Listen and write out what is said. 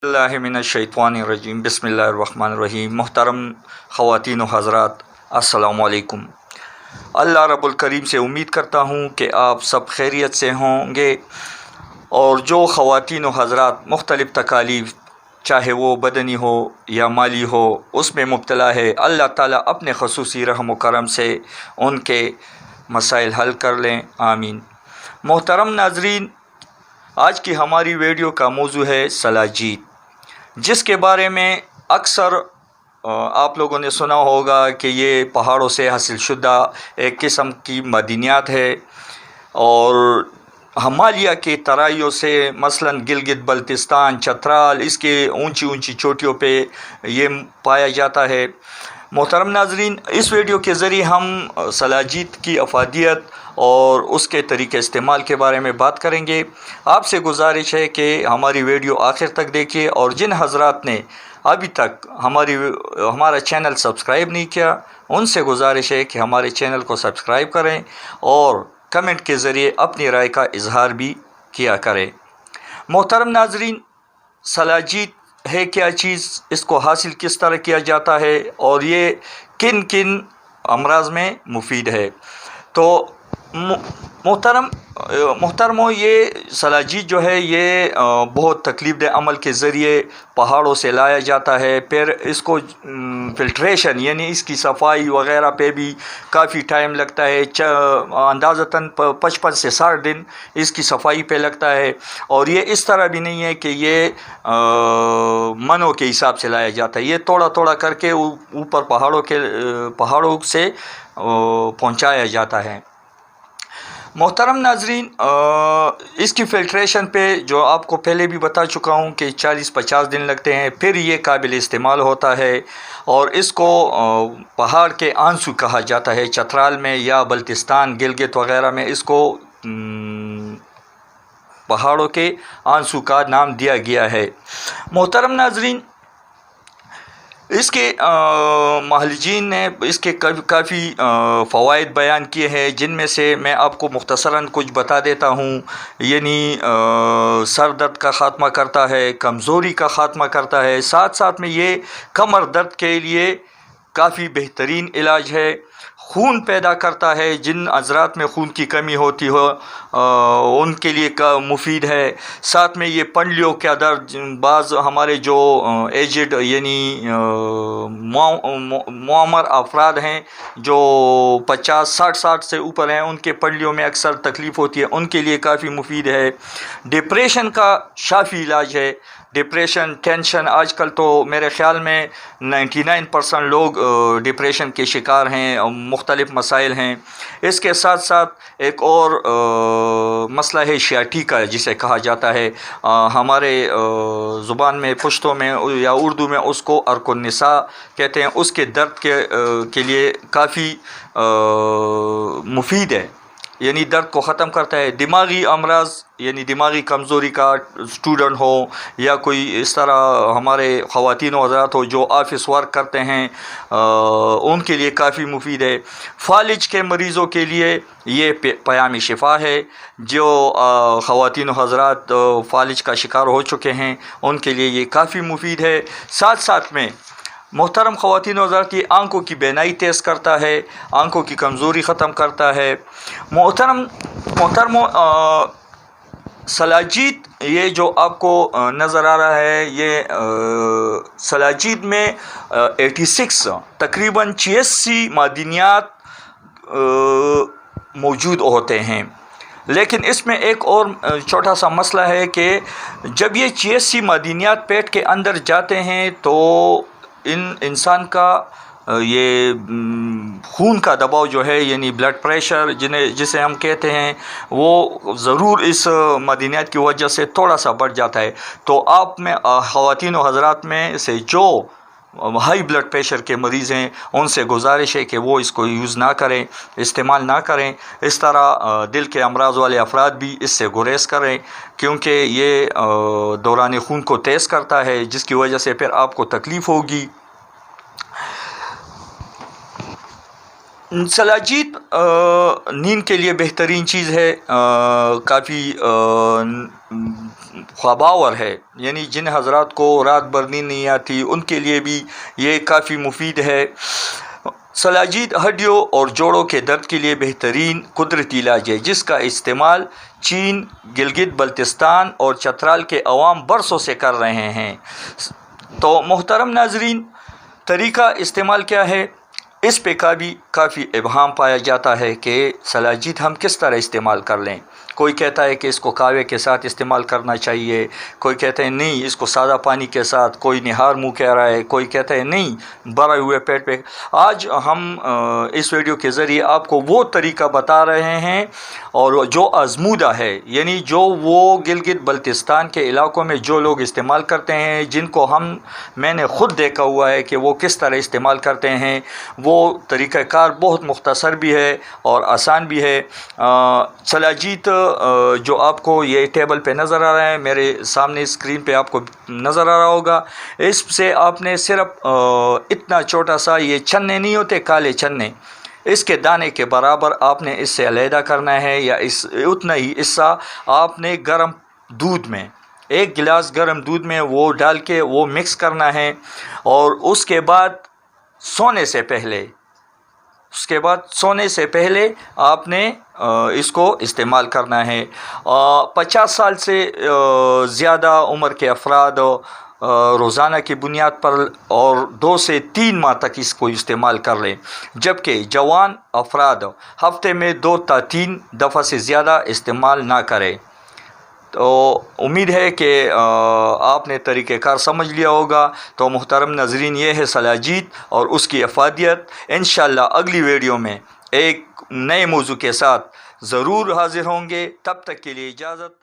बिस्मिल्लाहिमिनश्शैतानिर्रजीम बिस्मिल्लाहिर्रहमानिर्रहीम। मोहतरम ख़वातीन व हज़रात, अस्सलामु अलैकुम। अल्लाह रब्बुल करीम से उम्मीद करता हूँ कि आप सब खैरियत से होंगे और जो ख़वातीन व हज़रात मुख्तलिफ़ तकालीफ़ चाहे वो बदनी हो या माली हो उसमें मुब्तला है, अल्लाह ताला अपने ख़ुसूसी रहम व करम से उनके मसाइल हल कर लें, आमीन। मोहतरम नाज़रीन, आज की हमारी वीडियो का मौजू है सलाजीत, जिसके बारे में अक्सर आप लोगों ने सुना होगा कि ये पहाड़ों से हासिल शुदा एक किस्म की मदनियात है और हिमालय के तराइयों से मसलन गिलगित बल्तिस्तान, चतराल, इसके ऊंची ऊंची चोटियों पे ये पाया जाता है। मोहतरम नाज़रीन, इस वीडियो के ज़रिए हम सलाजीत की अफादियत और उसके तरीके इस्तेमाल के बारे में बात करेंगे। आपसे गुजारिश है कि हमारी वीडियो आखिर तक देखिए और जिन हज़रात ने अभी तक हमारा चैनल सब्सक्राइब नहीं किया उनसे गुजारिश है कि हमारे चैनल को सब्सक्राइब करें और कमेंट के ज़रिए अपनी राय का इजहार भी किया करें। मोहतरम नाज़रीन, सलाजीत है क्या चीज़, इसको हासिल किस तरह किया जाता है और ये किन किन अमराज में मुफीद है। तो मोहतरमो, ये सलाजीत जो है ये बहुत तकलीफ़देह अमल के ज़रिए पहाड़ों से लाया जाता है। फिर इसको फ़िल्ट्रेशन यानी इसकी सफाई वग़ैरह पे भी काफ़ी टाइम लगता है। अंदाज़तन 55 से 60 दिन इसकी सफाई पे लगता है। और ये इस तरह भी नहीं है कि ये मनों के हिसाब से लाया जाता है, ये थोड़ा थोड़ा करके ऊपर पहाड़ों से पहुंचाया जाता है। मोहतरम नाज़रीन, इसकी फ़िल्ट्रेशन पे जो आपको पहले भी बता चुका हूँ कि 40-50 दिन लगते हैं, फिर ये काबिल इस्तेमाल होता है। और इसको पहाड़ के आंसू कहा जाता है। चतराल में या बल्तिस्तान, गिलगित वग़ैरह में इसको पहाड़ों के आंसू का नाम दिया गया है। मोहतरम नाज़रीन, इसके महलिजीन ने इसके काफ़ी फ़वाइद बयान किए हैं, जिनमें से मैं आपको मुख्तसरन कुछ बता देता हूँ। यानी सर दर्द का ख़ात्मा करता है, कमज़ोरी का ख़ात्मा करता है, साथ साथ में ये कमर दर्द के लिए काफ़ी बेहतरीन इलाज है। खून पैदा करता है, जिन हज़रात में खून की कमी होती हो उनके लिए मुफीद है। साथ में ये पंडलियों का दर्द, बाज़ हमारे जो एजड यानी मुआमर अफराद हैं जो 50-60 से ऊपर हैं, उनके पंडलियों में अक्सर तकलीफ़ होती है, उनके लिए काफ़ी मुफीद है। डिप्रेशन का शाफ़ी इलाज है। डिप्रेशन, टेंशन, आजकल तो मेरे ख़्याल में 99% लोग डिप्रेशन के शिकार हैं, मुख्तलिफ़ मसाइल हैं। इसके साथ साथ एक और मसला है शियाटिका, जिसे कहा जाता है हमारे ज़ुबान में, पुश्तो में या उर्दू में उसको अर्कुन्निसा कहते हैं। उसके दर्द के लिए काफ़ी मुफीद है, यानी दर्द को ख़त्म करता है। दिमागी अमराज यानी दिमागी कमज़ोरी का स्टूडेंट हो या कोई इस तरह हमारे ख़वातीन व हज़रात हो जो ऑफिस वर्क करते हैं, उनके लिए काफ़ी मुफीद है। फालिज के मरीज़ों के लिए ये पयाम शिफा है। जो ख़वातीन व हज़रात फालिज का शिकार हो चुके हैं उनके लिए ये काफ़ी मुफीद है। साथ साथ में मोहतरम ख़वातीन व हज़रात की आँखों की बेनाई तेज़ करता है, आँखों की कमज़ोरी ख़त्म करता है। मोहतरमो, सलाजीत ये जो आपको नज़र आ रहा है, ये सलाजीत में 86 तकरीबन 86 मादनियात मौजूद होते हैं। लेकिन इसमें एक और छोटा सा मसला है कि जब ये 86 मादनियात पेट के अंदर जाते हैं तो इंसान का ये खून का दबाव जो है यानी ब्लड प्रेशर जिसे हम कहते हैं, वो ज़रूर इस मदनियात की वजह से थोड़ा सा बढ़ जाता है। तो आप में ख़वातीन व हज़रात में से जो हाई ब्लड प्रेशर के मरीज़ हैं उनसे गुजारिश है कि वो इसको यूज़ ना करें, इस्तेमाल ना करें। इस तरह दिल के अमराज वाले अफराद भी इससे गुरेज करें, क्योंकि ये दौरान खून को तेज़ करता है, जिसकी वजह से फिर आपको तकलीफ़ होगी। सलाजीत नींद के लिए बेहतरीन चीज़ है, काफ़ी ख्वाबावर है, यानी जिन हजरात को रात भर नींद नहीं आती उनके लिए भी ये काफ़ी मुफीद है। सलाजीत हड्डियों और जोड़ों के दर्द के लिए बेहतरीन कुदरती इलाज है, जिसका इस्तेमाल चीन, गिलगित बल्तिस्तान और चतराल के अवाम बरसों से कर रहे हैं। तो मोहतरम नाजरीन, तरीका इस्तेमाल क्या है, इस पे काफ़ी इबहाम पाया जाता है कि सलाजीत हम किस तरह इस्तेमाल कर लें। कोई कहता है कि इसको कहवे के साथ इस्तेमाल करना चाहिए, कोई कहता है नहीं इसको सादा पानी के साथ, कोई निहार मुँह कह रहा है, कोई कहता है नहीं भरे हुए पेट पे। आज हम इस वीडियो के ज़रिए आपको वो तरीका बता रहे हैं और जो आजमूदा है, यानी जो वो गिलगित बल्तिस्तान के इलाक़ों में जो लोग इस्तेमाल करते हैं, जिनको मैंने ख़ुद देखा हुआ है कि वो किस तरह इस्तेमाल करते हैं। वो तरीक़ाकार बहुत मुख्तसर भी है और आसान भी है। सलाजीत जो आपको ये टेबल पे नज़र आ रहा है, मेरे सामने स्क्रीन पे आपको नज़र आ रहा होगा, इससे आपने सिर्फ इतना छोटा सा, ये चन्ने नहीं होते काले चन्ने, इसके दाने के बराबर आपने इससे अलहदा करना है, या उतना ही हिस्सा आपने गर्म दूध में, 1 गिलास गर्म दूध में वो डाल के वो मिक्स करना है। और उसके बाद सोने से पहले आपने इसको इस्तेमाल करना है। 50 साल से ज़्यादा उम्र के अफराद रोज़ाना की बुनियाद पर और 2 से 3 माह तक इसको इस्तेमाल कर लें, जबकि जवान अफराद हफ्ते में 2 या 3 दफ़ा से ज़्यादा इस्तेमाल ना करें। तो उम्मीद है कि आपने तरीक़ेकार समझ लिया होगा। तो मोहतरम नाज़रीन, ये है सलाजीत और उसकी अफादियत। इंशाअल्लाह अगली वीडियो में एक नए मौजू के साथ ज़रूर हाज़िर होंगे। तब तक के लिए इजाज़त।